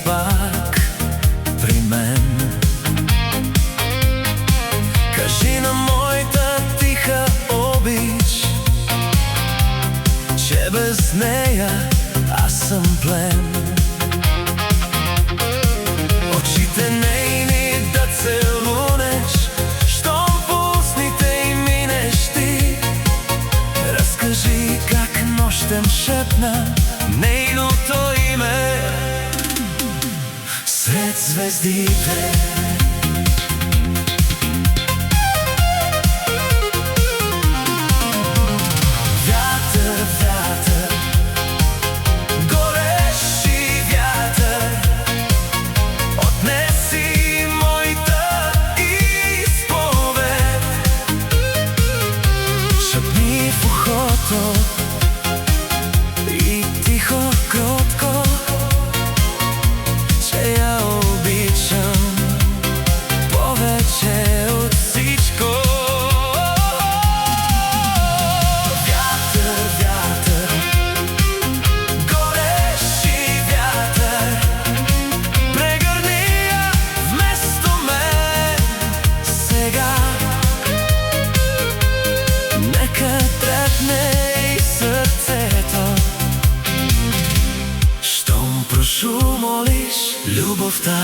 пак при мен. Кажи на моята тиха обич, че без нея аз съм плен. Очите нейни да целунеш, щом по устните й минеш ти. Разкажи как нощем шепна нейното име сред звездите. И тихо, кротко, че я обичам повече от всичко. Вятър, вятър, горещи вятър, прегърни я вместо мен сега. Нека трепне сърцето, щом прошу молиш любовта.